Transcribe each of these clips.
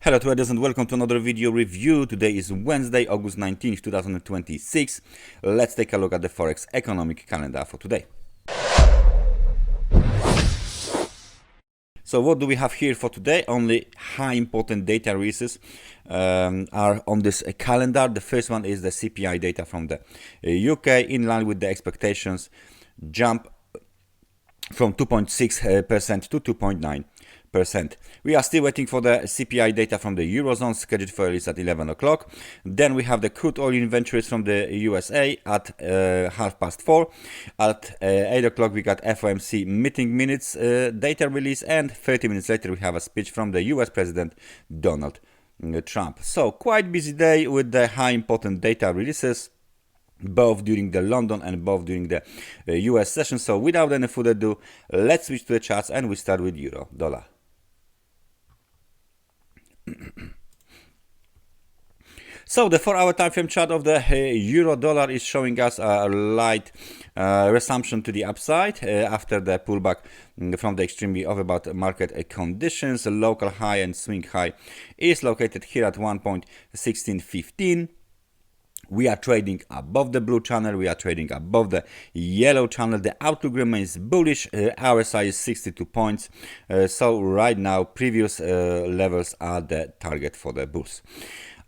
Hello traders and welcome to another video review. Today is Wednesday, August 19th, 2026. Let's take a look at the Forex economic calendar for today. So what do we have here for today? Only high important data releases are on this calendar. The first one is the CPI data from the UK, in line with the expectations, jump from 2.6% to 2.9%. We are still waiting for the CPI data from the Eurozone, scheduled for release at 11 o'clock. Then we have the crude oil inventories from the USA at 4:30. At 8 o'clock we got FOMC meeting minutes data release, and 30 minutes later we have a speech from the US President Donald Trump. So quite busy day with the high important data releases, both during the London and both during the US session. So without any further ado, let's switch to the charts and we start with euro dollar. So the 4-hour time frame chart of the euro dollar is showing us a light resumption to the upside after the pullback from the extremely overbought market conditions. The local high and swing high is located here at 1.1615. We are trading above the blue channel, we are trading above the yellow channel. The outlook remains bullish. RSI is 62 points. So right now, previous levels are the target for the bulls.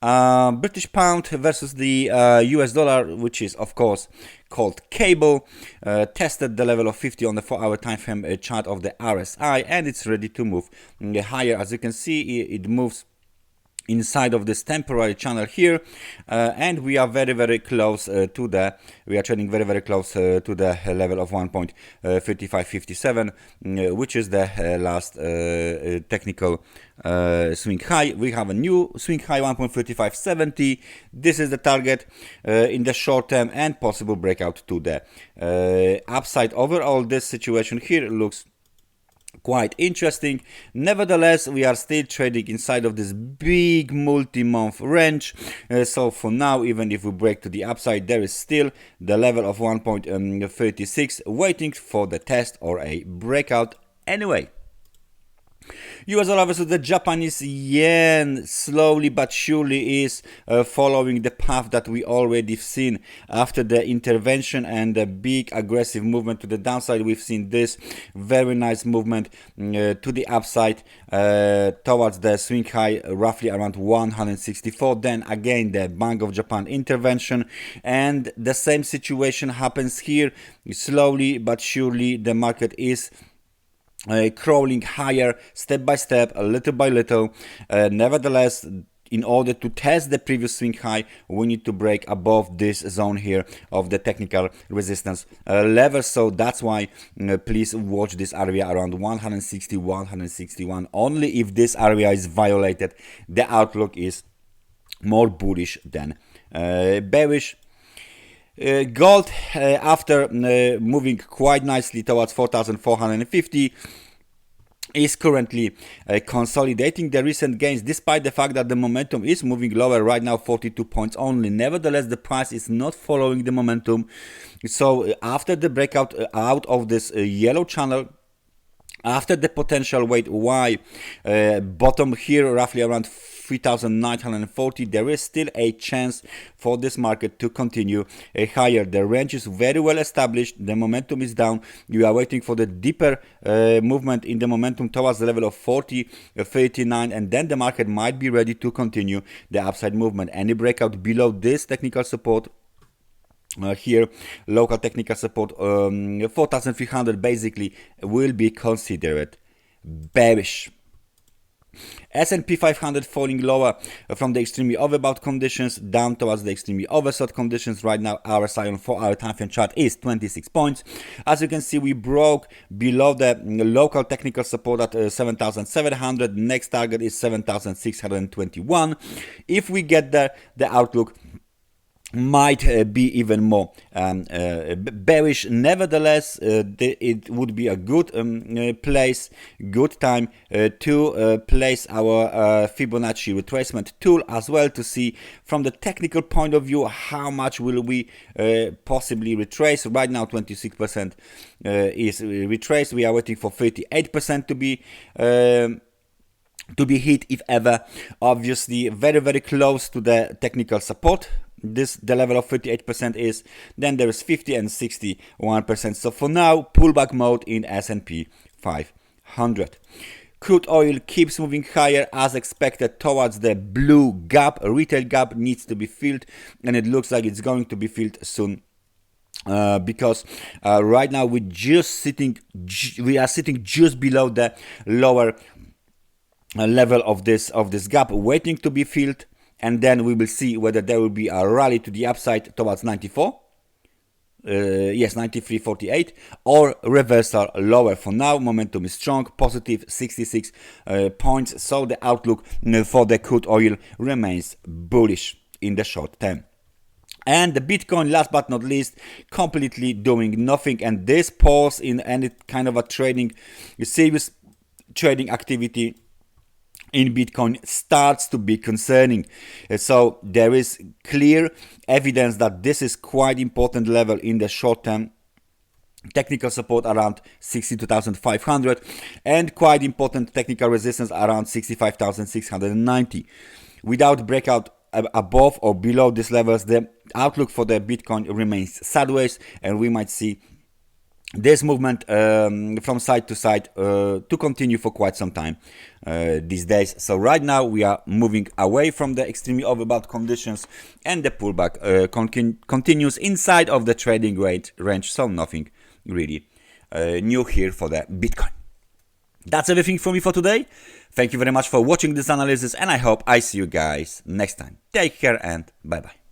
British pound versus the US dollar, which is of course called cable, tested the level of 50 on the 4-hour time frame chart of the RSI, and it's ready to move higher. As you can see, it moves inside of this temporary channel here, and we are very close to the, we are trading very close to the level of 1.5557, which is the last technical swing high. We have a new swing high, 1.3570. This is the target in the short term, and possible breakout to the upside. Overall, this situation here looks quite interesting. Nevertheless, we are still trading inside of this big multi-month range. So for now, even if we break to the upside, there is still the level of 1.36 waiting for the test or a breakout anyway. US dollar versus the Japanese yen slowly but surely is following the path that we already seen after the intervention and the big aggressive movement to the downside. We've seen this very nice movement to the upside towards the swing high roughly around 164. Then again the Bank of Japan intervention, and the same situation happens here. Slowly but surely the market is crawling higher step by step, little by little. Nevertheless, in order to test the previous swing high, we need to break above this zone here of the technical resistance level. So that's why please watch this area around 160, 161. Only if this area is violated, the outlook is more bullish than bearish. Gold, after moving quite nicely towards 4,450, is currently consolidating the recent gains, despite the fact that the momentum is moving lower right now, 42 points only. Nevertheless, the price is not following the momentum. So after the breakout out of this yellow channel, after the potential weight Y bottom here roughly around 3,940, there is still a chance for this market to continue higher. The range is very well established. The momentum is down. You are waiting for the deeper movement in the momentum towards the level of 40.39, and then the market might be ready to continue the upside movement. Any breakout below this technical support here, local technical support 4,300, basically will be considered bearish. SP 500 falling lower from the extremely overbought conditions down towards the extremely oversold conditions. Right now, RSI on 4-hour time frame chart is 26 points. As you can see, we broke below the local technical support at 7,700. Next target is 7,621. If we get there, the outlook might be even more bearish. Nevertheless, it would be a good place, good time to place our Fibonacci retracement tool as well, to see from the technical point of view how much will we possibly retrace. Right now 26% is retraced. We are waiting for 38% to be to be hit if ever. Obviously very close to the technical support. This the level of 38% is. Then there is 50 and 61%. So for now, pullback mode in S&P 500. Crude oil keeps moving higher as expected towards the blue gap. A retail gap needs to be filled, and it looks like it's going to be filled soon. Because right now we are sitting just below the lower level of this gap, waiting to be filled, and then we will see whether there will be a rally to the upside towards 94. Yes, 93.48, or reversal lower. For now, momentum is strong, positive 66 points. So the outlook for the crude oil remains bullish in the short term. And the Bitcoin, last but not least, completely doing nothing. And this pause in any kind of a serious trading activity in Bitcoin starts to be concerning. So there is clear evidence that this is quite important level in the short term. Technical support around 62,500 and quite important technical resistance around 65,690. Without breakout above or below these levels, the outlook for the Bitcoin remains sideways, and we might see this movement from side to side to continue for quite some time these days. So right now we are moving away from the extremely overbought conditions, and the pullback continues inside of the trading range. So nothing really new here for the Bitcoin. That's everything from me for today. Thank you very much for watching this analysis, and I hope I see you guys next time. Take care and bye bye.